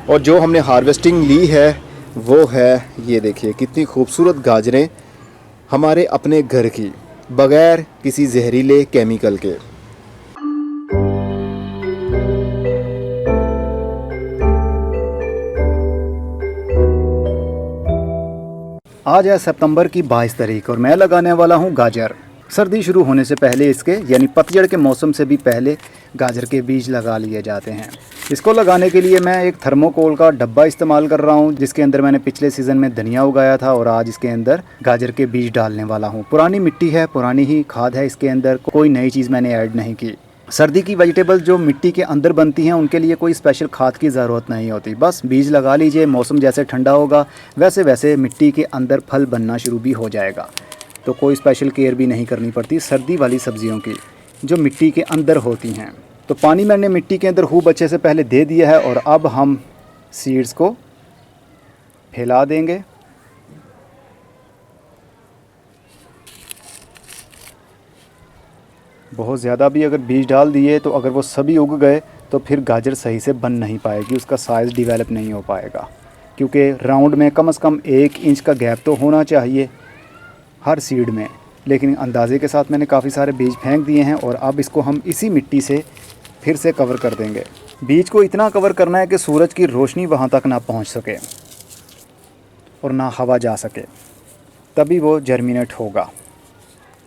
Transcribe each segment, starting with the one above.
और जो हमने हार्वेस्टिंग ली है वो है, ये देखिए कितनी खूबसूरत गाजरें हमारे अपने घर की, बगैर किसी जहरीले केमिकल के। आज है सितंबर की 22 तारीख और मैं लगाने वाला हूँ गाजर। सर्दी शुरू होने से पहले इसके यानी पतझड़ के मौसम से भी पहले गाजर के बीज लगा लिए जाते हैं। इसको लगाने के लिए मैं एक थर्मोकोल का डब्बा इस्तेमाल कर रहा हूँ, जिसके अंदर मैंने पिछले सीज़न में धनिया उगाया था और आज इसके अंदर गाजर के बीज डालने वाला हूँ। पुरानी मिट्टी है, पुरानी ही खाद है इसके अंदर, कोई नई चीज़ मैंने ऐड नहीं की। सर्दी की वेजिटेबल जो मिट्टी के अंदर बनती हैं उनके लिए कोई स्पेशल खाद की ज़रूरत नहीं होती, बस बीज लगा लीजिए। मौसम जैसे ठंडा होगा वैसे वैसे मिट्टी के अंदर फल बनना शुरू भी हो जाएगा, तो कोई स्पेशल केयर भी नहीं करनी पड़ती सर्दी वाली सब्जियों की जो मिट्टी के अंदर होती हैं। तो पानी मैंने मिट्टी के अंदर खूब अच्छे से पहले दे दिया है और अब हम सीड्स को फैला देंगे। बहुत ज़्यादा भी अगर बीज डाल दिए तो अगर वो सभी उग गए तो फिर गाजर सही से बन नहीं पाएगी, उसका साइज़ डेवलप नहीं हो पाएगा, क्योंकि राउंड में कम से कम 1 इंच का गैप तो होना चाहिए हर सीड में। लेकिन अंदाजे के साथ मैंने काफ़ी सारे बीज फेंक दिए हैं और अब इसको हम इसी मिट्टी से फिर से कवर कर देंगे। बीज को इतना कवर करना है कि सूरज की रोशनी वहाँ तक ना पहुँच सके और ना हवा जा सके, तभी वो जर्मिनेट होगा।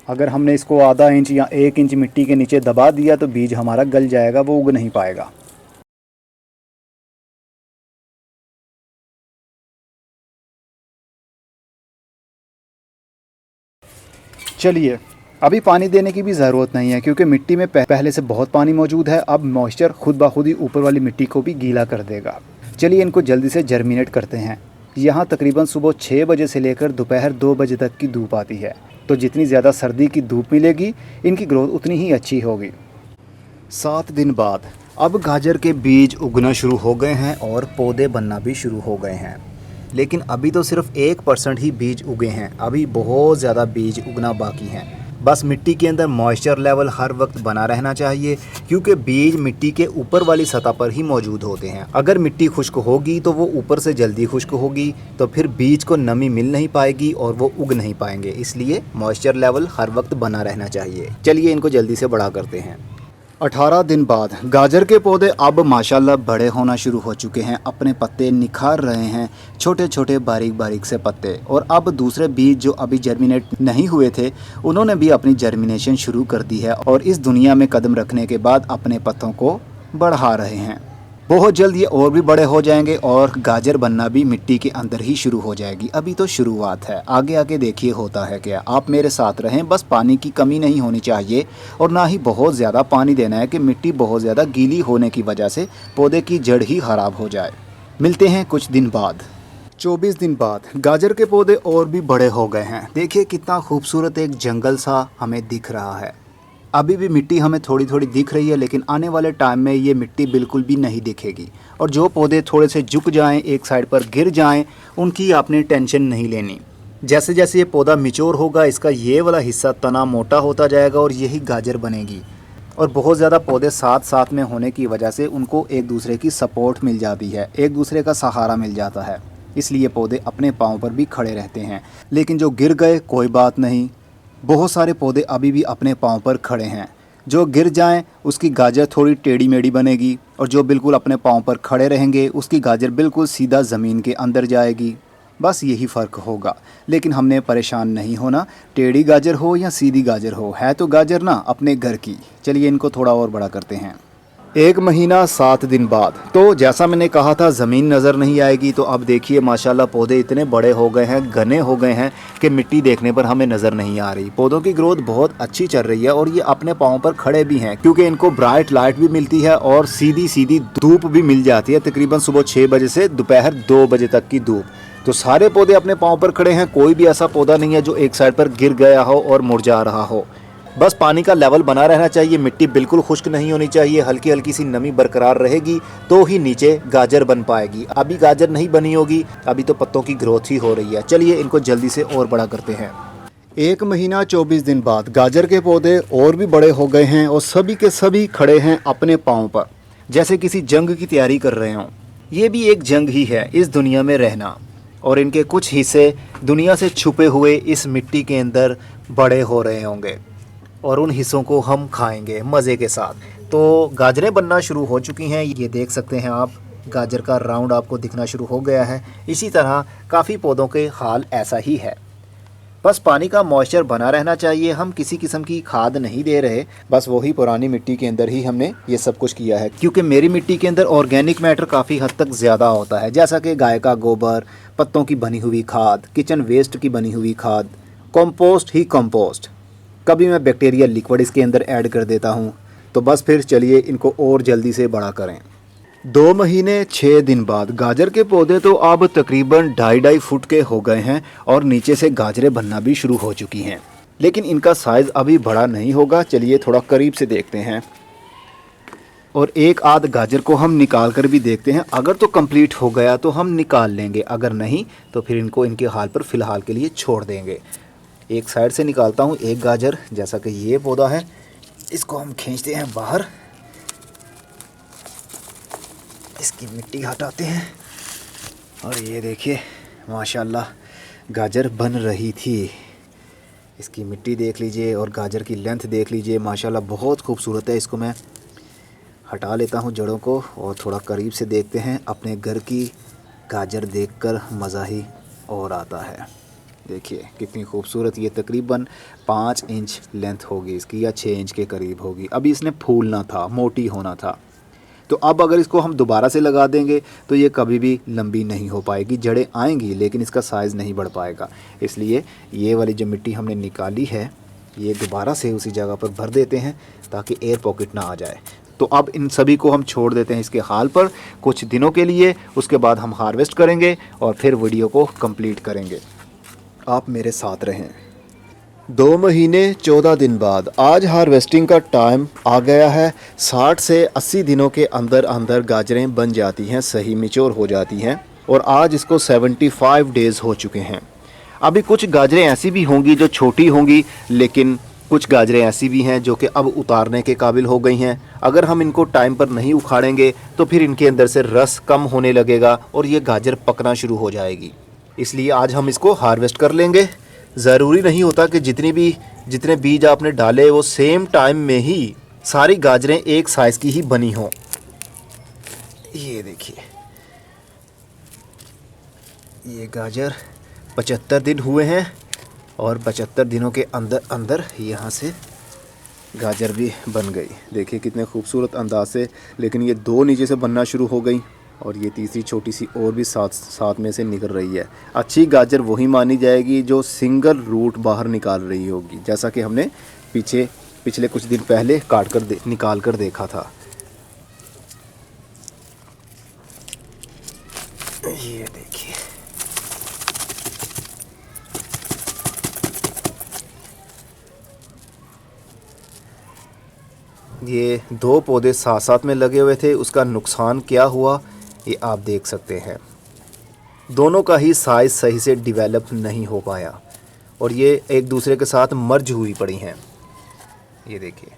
अगर हमने इसको आधा इंच या 1 इंच मिट्टी के नीचे दबा दिया तो बीज हमारा गल जाएगा, वो उग नहीं पाएगा। चलिए, अभी पानी देने की भी ज़रूरत नहीं है क्योंकि मिट्टी में पहले से बहुत पानी मौजूद है। अब मॉइस्चर खुद ब खुद ही ऊपर वाली मिट्टी को भी गीला कर देगा। चलिए इनको जल्दी से जर्मिनेट करते हैं। यहाँ तकरीबन सुबह 6 बजे से लेकर दोपहर 2 बजे तक की धूप आती है, तो जितनी ज़्यादा सर्दी की धूप मिलेगी इनकी ग्रोथ उतनी ही अच्छी होगी। 7 दिन बाद अब गाजर के बीज उगना शुरू हो गए हैं और पौधे बनना भी शुरू हो गए हैं, लेकिन अभी तो सिर्फ 1% ही बीज उगे हैं। अभी बहुत ज़्यादा बीज उगना बाकी हैं। बस मिट्टी के अंदर मॉइस्चर लेवल हर वक्त बना रहना चाहिए, क्योंकि बीज मिट्टी के ऊपर वाली सतह पर ही मौजूद होते हैं। अगर मिट्टी खुश्क होगी तो वो ऊपर से जल्दी खुश्क होगी, तो फिर बीज को नमी मिल नहीं पाएगी और वो उग नहीं पाएंगे। इसलिए मॉइस्चर लेवल हर वक्त बना रहना चाहिए। चलिए इनको जल्दी से बड़ा करते हैं। 18 दिन बाद गाजर के पौधे अब माशाल्लाह बड़े होना शुरू हो चुके हैं। अपने पत्ते निखार रहे हैं, छोटे छोटे बारीक बारीक से पत्ते। और अब दूसरे बीज जो अभी जर्मिनेट नहीं हुए थे उन्होंने भी अपनी जर्मिनेशन शुरू कर दी है और इस दुनिया में कदम रखने के बाद अपने पत्तों को बढ़ा रहे हैं। बहुत जल्द ये और भी बड़े हो जाएंगे और गाजर बनना भी मिट्टी के अंदर ही शुरू हो जाएगी। अभी तो शुरुआत है, आगे आगे देखिए होता है क्या। आप मेरे साथ रहें, बस पानी की कमी नहीं होनी चाहिए और ना ही बहुत ज़्यादा पानी देना है कि मिट्टी बहुत ज़्यादा गीली होने की वजह से पौधे की जड़ ही ख़राब हो जाए। मिलते हैं कुछ दिन बाद। 24 दिन बाद गाजर के पौधे और भी बड़े हो गए हैं। देखिए कितना खूबसूरत एक जंगल सा हमें दिख रहा है। अभी भी मिट्टी हमें थोड़ी थोड़ी दिख रही है, लेकिन आने वाले टाइम में ये मिट्टी बिल्कुल भी नहीं दिखेगी। और जो पौधे थोड़े से झुक जाएं, एक साइड पर गिर जाएं, उनकी आपने टेंशन नहीं लेनी। जैसे जैसे ये पौधा मैच्योर होगा इसका ये वाला हिस्सा तना मोटा होता जाएगा और यही गाजर बनेगी। और बहुत ज़्यादा पौधे साथ साथ में होने की वजह से उनको एक दूसरे की सपोर्ट मिल जाती है, एक दूसरे का सहारा मिल जाता है, इसलिए पौधे अपने पाँव पर भी खड़े रहते हैं। लेकिन जो गिर गए कोई बात नहीं, बहुत सारे पौधे अभी भी अपने पाँव पर खड़े हैं। जो गिर जाएं उसकी गाजर थोड़ी टेढ़ी मेढ़ी बनेगी और जो बिल्कुल अपने पाँव पर खड़े रहेंगे उसकी गाजर बिल्कुल सीधा ज़मीन के अंदर जाएगी। बस यही फ़र्क होगा, लेकिन हमने परेशान नहीं होना। टेढ़ी गाजर हो या सीधी गाजर हो, है तो गाजर ना अपने घर की। चलिए इनको थोड़ा और बड़ा करते हैं। 1 महीना 7 दिन बाद तो जैसा मैंने कहा था ज़मीन नज़र नहीं आएगी, तो अब देखिए माशाल्लाह पौधे इतने बड़े हो गए हैं, घने हो गए हैं कि मिट्टी देखने पर हमें नज़र नहीं आ रही। पौधों की ग्रोथ बहुत अच्छी चल रही है और ये अपने पाँव पर खड़े भी हैं, क्योंकि इनको ब्राइट लाइट भी मिलती है और सीधी सीधी धूप भी मिल जाती है। तकरीबन सुबह 6 बजे से दोपहर 2 बजे तक की धूप। तो सारे पौधे अपने पाँव पर खड़े हैं, कोई भी ऐसा पौधा नहीं है जो एक साइड पर गिर गया हो और मुरझा रहा हो। बस पानी का लेवल बना रहना चाहिए, मिट्टी बिल्कुल खुश्क नहीं होनी चाहिए, हल्की हल्की सी नमी बरकरार रहेगी तो ही नीचे गाजर बन पाएगी। अभी गाजर नहीं बनी होगी, अभी तो पत्तों की ग्रोथ ही हो रही है। चलिए इनको जल्दी से और बड़ा करते हैं। 1 महीना 24 दिन बाद गाजर के पौधे और भी बड़े हो गए हैं और सभी के सभी खड़े हैं अपने पाँव पर, जैसे किसी जंग की तैयारी कर रहे हों। ये भी एक जंग ही है इस दुनिया में रहना, और इनके कुछ हिस्से दुनिया से छुपे हुए इस मिट्टी के अंदर बड़े हो रहे होंगे और उन हिस्सों को हम खाएंगे मज़े के साथ। तो गाजरें बनना शुरू हो चुकी हैं, ये देख सकते हैं आप, गाजर का राउंड आपको दिखना शुरू हो गया है। इसी तरह काफ़ी पौधों के हाल ऐसा ही है, बस पानी का मॉइस्चर बना रहना चाहिए। हम किसी किस्म की खाद नहीं दे रहे, बस वही पुरानी मिट्टी के अंदर ही हमने ये सब कुछ किया है, क्योंकि मेरी मिट्टी के अंदर ऑर्गेनिक मैटर काफ़ी हद तक ज़्यादा होता है, जैसा कि गाय का गोबर, पत्तों की बनी हुई खाद, किचन वेस्ट की बनी हुई खाद, कंपोस्ट ही कंपोस्ट। कभी मैं बैक्टीरिया लिक्विड इसके अंदर ऐड कर देता हूँ। तो बस फिर चलिए इनको और जल्दी से बड़ा करें। 2 महीने 6 दिन बाद गाजर के पौधे तो अब तकरीबन 2.5 फुट के हो गए हैं और नीचे से गाजरें बनना भी शुरू हो चुकी हैं, लेकिन इनका साइज़ अभी बड़ा नहीं होगा। चलिए थोड़ा करीब से देखते हैं और एक आध गाजर को हम निकाल कर भी देखते हैं। अगर तो कंप्लीट हो गया तो हम निकाल लेंगे, अगर नहीं तो फिर इनको इनके हाल पर फ़िलहाल के लिए छोड़ देंगे। एक साइड से निकालता हूँ एक गाजर, जैसा कि ये पौधा है, इसको हम खींचते हैं बाहर, इसकी मिट्टी हटाते हैं और ये देखिए माशाल्लाह गाजर बन रही थी। इसकी मिट्टी देख लीजिए और गाजर की लेंथ देख लीजिए, माशाल्लाह बहुत खूबसूरत है। इसको मैं हटा लेता हूँ जड़ों को और थोड़ा करीब से देखते हैं। अपने घर की गाजर देखकर मज़ा ही और आता है। देखिए कितनी खूबसूरत, ये तकरीबन 5 इंच लेंथ होगी इसकी या 6 इंच के करीब होगी। अभी इसने फूलना था, मोटी होना था, तो अब अगर इसको हम दोबारा से लगा देंगे तो ये कभी भी लंबी नहीं हो पाएगी। जड़ें आएंगी लेकिन इसका साइज़ नहीं बढ़ पाएगा। इसलिए ये वाली जो मिट्टी हमने निकाली है ये दोबारा से उसी जगह पर भर देते हैं ताकि एयर पॉकेट ना आ जाए। तो अब इन सभी को हम छोड़ देते हैं इसके हाल पर कुछ दिनों के लिए, उसके बाद हम हार्वेस्ट करेंगे और फिर वीडियो को कंप्लीट करेंगे। आप मेरे साथ रहें। 2 महीने 14 दिन बाद आज हार्वेस्टिंग का टाइम आ गया है। 60 से 80 दिनों के अंदर अंदर गाजरें बन जाती हैं, सही मैच्योर हो जाती हैं, और आज इसको 75 डेज़ हो चुके हैं। अभी कुछ गाजरें ऐसी भी होंगी जो छोटी होंगी, लेकिन कुछ गाजरें ऐसी भी हैं जो कि अब उतारने के काबिल हो गई हैं। अगर हम इनको टाइम पर नहीं उखाड़ेंगे तो फिर इनके अंदर से रस कम होने लगेगा और ये गाजर पकना शुरू हो जाएगी। इसलिए आज हम इसको हार्वेस्ट कर लेंगे। ज़रूरी नहीं होता कि जितने बीज आपने डाले वो सेम टाइम में ही सारी गाजरें एक साइज़ की ही बनी हों। ये देखिए ये गाजर 75 दिन हुए हैं और 75 दिनों के अंदर अंदर यहाँ से गाजर भी बन गई। देखिए कितने खूबसूरत अंदाज से, लेकिन ये 2 नीचे से बनना शुरू हो गई और ये तीसरी छोटी सी और भी साथ में से निकल रही है। अच्छी गाजर वही मानी जाएगी जो सिंगल रूट बाहर निकाल रही होगी, जैसा कि हमने पिछले कुछ दिन पहले निकाल कर देखा था। ये देखिए ये 2 पौधे साथ साथ में लगे हुए थे, उसका नुकसान क्या हुआ ये आप देख सकते हैं। दोनों का ही साइज़ सही से डेवलप नहीं हो पाया और ये एक दूसरे के साथ मर्ज हुई पड़ी हैं। ये देखिए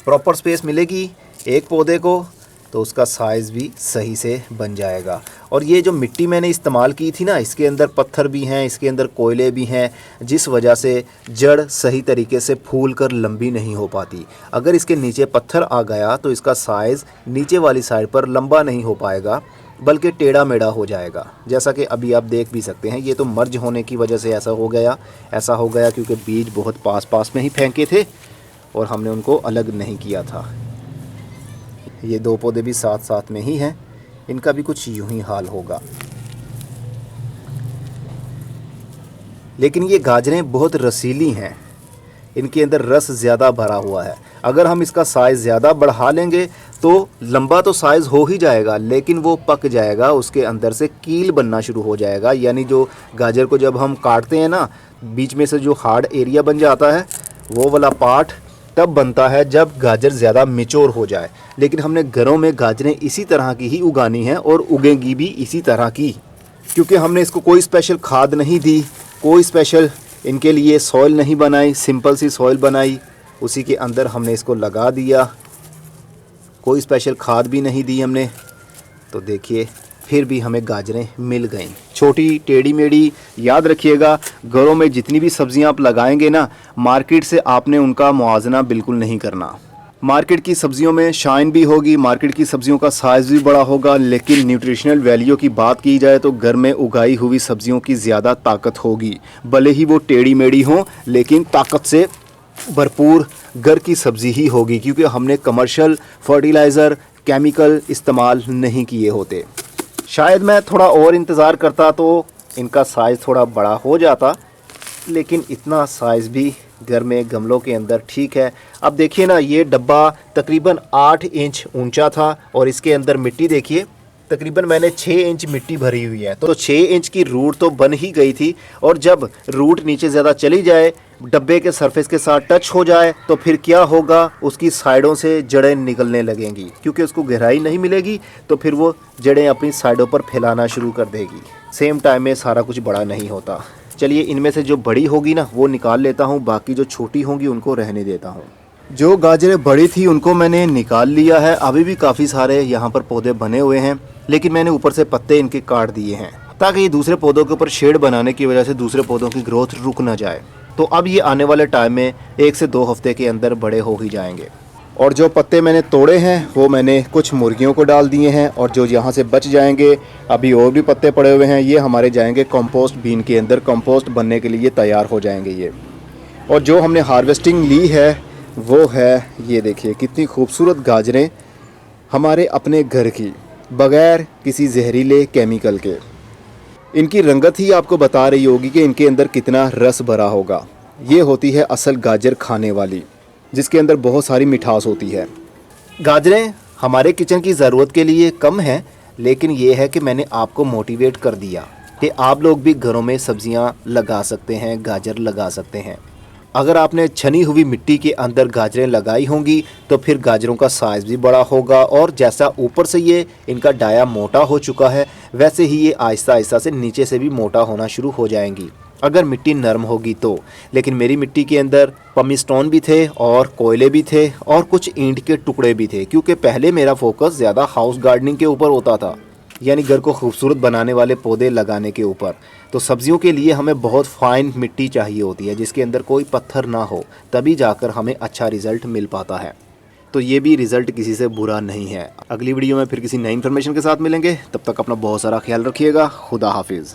प्रॉपर स्पेस मिलेगी एक पौधे को तो उसका साइज़ भी सही से बन जाएगा। और ये जो मिट्टी मैंने इस्तेमाल की थी ना, इसके अंदर पत्थर भी हैं, इसके अंदर कोयले भी हैं, जिस वजह से जड़ सही तरीके से फूल कर लंबी नहीं हो पाती। अगर इसके नीचे पत्थर आ गया तो इसका साइज़ नीचे वाली साइड पर लंबा नहीं हो पाएगा, बल्कि टेढ़ा मेढ़ा हो जाएगा। जैसा कि अभी आप देख भी सकते हैं, ये तो मर्ज होने की वजह से ऐसा हो गया क्योंकि बीज बहुत पास में ही फेंके थे और हमने उनको अलग नहीं किया था। ये 2 पौधे भी साथ साथ में ही हैं, इनका भी कुछ यूं ही हाल होगा। लेकिन ये गाजरें बहुत रसीली हैं, इनके अंदर रस ज़्यादा भरा हुआ है। अगर हम इसका साइज़ ज़्यादा बढ़ा लेंगे तो लंबा तो साइज़ हो ही जाएगा, लेकिन वो पक जाएगा, उसके अंदर से कील बनना शुरू हो जाएगा। यानी जो गाजर को जब हम काटते हैं ना, बीच में से जो हार्ड एरिया बन जाता है, वो वाला पार्ट तब बनता है जब गाजर ज़्यादा मैच्योर हो जाए। लेकिन हमने घरों में गाजरें इसी तरह की ही उगानी हैं और उगेंगी भी इसी तरह की, क्योंकि हमने इसको कोई स्पेशल खाद नहीं दी, कोई स्पेशल इनके लिए सॉइल नहीं बनाई, सिंपल सी सॉइल बनाई, उसी के अंदर हमने इसको लगा दिया कोई स्पेशल खाद भी नहीं दी हमने। तो देखिए फिर भी हमें गाजरें मिल गईं, छोटी टेढ़ी मेढ़ी। याद रखिएगा, घरों में जितनी भी सब्जियां आप लगाएंगे ना, मार्केट से आपने उनका मुआवजना बिल्कुल नहीं करना। मार्केट की सब्जियों में शाइन भी होगी, मार्केट की सब्जियों का साइज़ भी बड़ा होगा, लेकिन न्यूट्रिशनल वैल्यू की बात की जाए तो घर में उगाई हुई सब्जियों की ज़्यादा ताकत होगी। भले ही वो टेढ़ी मेढ़ी हों, लेकिन ताकत से भरपूर घर की सब्ज़ी ही होगी, क्योंकि हमने कमर्शियल फर्टिलाइज़र केमिकल इस्तेमाल नहीं किए होते। शायद मैं थोड़ा और इंतज़ार करता तो इनका साइज़ थोड़ा बड़ा हो जाता, लेकिन इतना साइज़ भी घर में गमलों के अंदर ठीक है। अब देखिए ना, ये डब्बा तकरीबन 8 इंच ऊंचा था और इसके अंदर मिट्टी देखिए, तकरीबन मैंने 6 इंच मिट्टी भरी हुई है। तो 6 इंच की रूट तो बन ही गई थी, और जब रूट नीचे ज़्यादा चली जाए, डब्बे के सरफेस के साथ टच हो जाए, तो फिर क्या होगा, उसकी साइडों से जड़ें निकलने लगेंगी, क्योंकि उसको गहराई नहीं मिलेगी। तो फिर वो जड़ें अपनी साइडों पर फैलाना शुरू कर देगी। सेम टाइम में सारा कुछ बड़ा नहीं होता। चलिए, इनमें से जो बड़ी होगी ना वो निकाल लेता हूँ, बाकी जो छोटी होंगी उनको रहने देता हूँ। जो गाजरें बड़ी थी उनको मैंने निकाल लिया है। अभी भी काफ़ी सारे यहाँ पर पौधे बने हुए हैं, लेकिन मैंने ऊपर से पत्ते इनके काट दिए हैं, ताकि ये दूसरे पौधों के ऊपर शेड बनाने की वजह से दूसरे पौधों की ग्रोथ रुक ना जाए। तो अब ये आने वाले टाइम में 1 से 2 हफ्ते के अंदर बड़े हो ही जाएंगे। और जो पत्ते मैंने तोड़े हैं वो मैंने कुछ मुर्गियों को डाल दिए हैं, और जो यहाँ से बच जाएंगे, अभी और भी पत्ते पड़े हुए हैं, ये हमारे जाएंगे कंपोस्ट बीन के अंदर। कंपोस्ट बनने के लिए तैयार हो जाएंगे ये। और जो हमने हार्वेस्टिंग ली है वो है, ये देखिए कितनी खूबसूरत गाजरें हमारे अपने घर की, बग़ैर किसी जहरीले केमिकल के। इनकी रंगत ही आपको बता रही होगी कि इनके अंदर कितना रस भरा होगा। ये होती है असल गाजर खाने वाली, जिसके अंदर बहुत सारी मिठास होती है। गाजरें हमारे किचन की ज़रूरत के लिए कम है, लेकिन ये है कि मैंने आपको मोटिवेट कर दिया कि आप लोग भी घरों में सब्जियां लगा सकते हैं, गाजर लगा सकते हैं। अगर आपने छनी हुई मिट्टी के अंदर गाजरें लगाई होंगी तो फिर गाजरों का साइज़ भी बड़ा होगा, और जैसा ऊपर से ये इनका डाया मोटा हो चुका है, वैसे ही ये आहिस्ता आहिस्ता से नीचे से भी मोटा होना शुरू हो जाएंगी, अगर मिट्टी नरम होगी तो। लेकिन मेरी मिट्टी के अंदर पमी स्टोन भी थे, और कोयले भी थे, और कुछ ईंट के टुकड़े भी थे, क्योंकि पहले मेरा फोकस ज़्यादा हाउस गार्डनिंग के ऊपर होता था, यानी घर को खूबसूरत बनाने वाले पौधे लगाने के ऊपर। तो सब्जियों के लिए हमें बहुत फाइन मिट्टी चाहिए होती है, जिसके अंदर कोई पत्थर ना हो, तभी जाकर हमें अच्छा रिज़ल्ट मिल पाता है। तो ये भी रिज़ल्ट किसी से बुरा नहीं है। अगली वीडियो में फिर किसी नई इन्फॉर्मेशन के साथ मिलेंगे, तब तक अपना बहुत सारा ख्याल रखिएगा। खुदा हाफिज़।